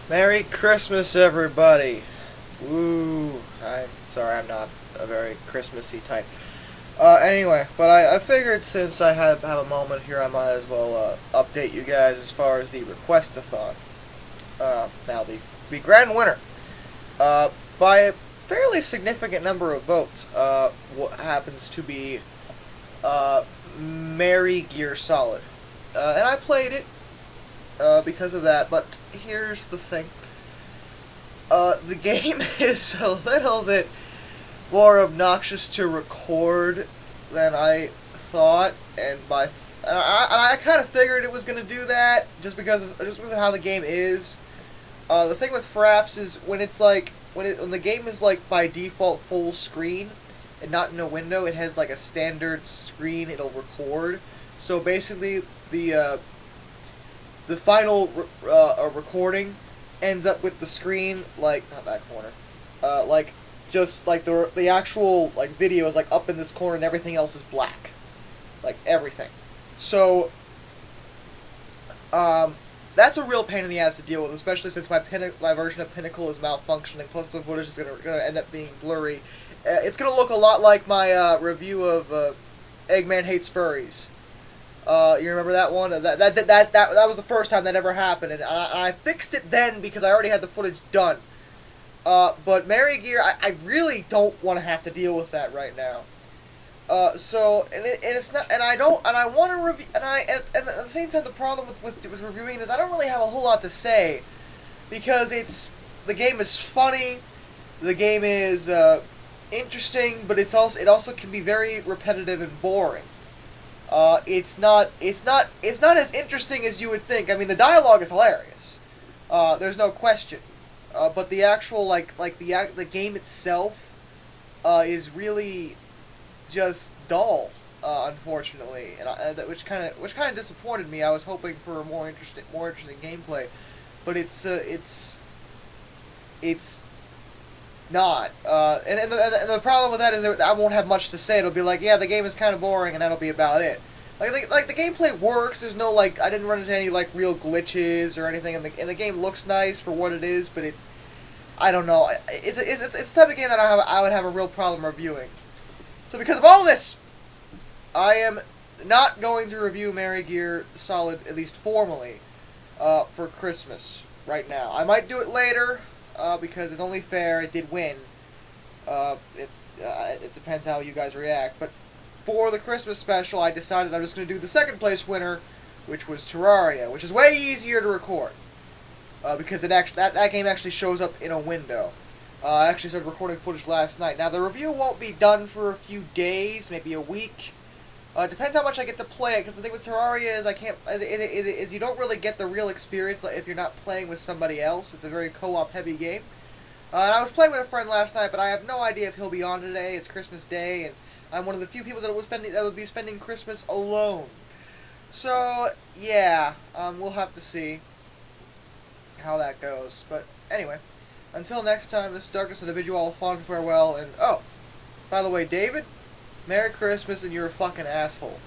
Merry Christmas, everybody! Woo! I'm sorry, I'm not a very Christmassy type. Anyway, but I figured since I have a moment here, I might as well update you guys as far as the request-a-thon. Now, the grand winner, by a fairly significant number of votes, what happens to be Merry Gear Solid. And I played it because of that, but here's the thing. The game is a little bit more obnoxious to record than I thought, and I kind of figured it was gonna do that just because of how the game is. The thing with Fraps is when the game is like by default full screen and not in a window, it has like a standard screen it'll record. So basically, the final recording ends up with the screen like not that corner, like just like the actual like video is like up in this corner and everything else is black, like everything. So that's a real pain in the ass to deal with, especially since my version of Pinnacle is malfunctioning. Plus the footage is gonna end up being blurry. It's gonna look a lot like my review of Eggman Hates Furries. You remember that one? That was the first time that ever happened, and I fixed it then because I already had the footage done. But Merry Gear, I really don't want to have to deal with that right now. And it's not, and I don't, and I want to review, and at the same time, the problem with reviewing this, I don't really have a whole lot to say, because the game is funny, the game is, interesting, but it also can be very repetitive and boring. It's not as interesting as you would think. I mean, the dialogue is hilarious. There's no question. But the actual the game itself is really just dull, unfortunately, which kind of disappointed me. I was hoping for a more interesting gameplay, but it's not. And the problem with that is that I won't have much to say. It'll be like, yeah, the game is kind of boring, and that'll be about it. Like the gameplay works. There's no I didn't run into any real glitches or anything, and the game looks nice for what it is. But I don't know. It's the type of game that I would have a real problem reviewing. So because of all this, I am not going to review Merry Gear Solid, at least formally, for Christmas right now. I might do it later, because it's only fair. It did win. It depends how you guys react. But for the Christmas special, I decided I'm just going to do the second place winner, which was Terraria, which is way easier to record. Because that game actually shows up in a window. I actually started recording footage last night. Now, the review won't be done for a few days, maybe a week. Depends how much I get to play it, because the thing with Terraria is you don't really get the real experience if you're not playing with somebody else. It's a very co-op heavy game. And I was playing with a friend last night, but I have no idea if he'll be on today. It's Christmas Day, and I'm one of the few people that would be spending Christmas alone. So, yeah, we'll have to see how that goes. But anyway, until next time, this is Darkness Individual, fond farewell, and oh, by the way, David, Merry Christmas, and you're a fucking asshole.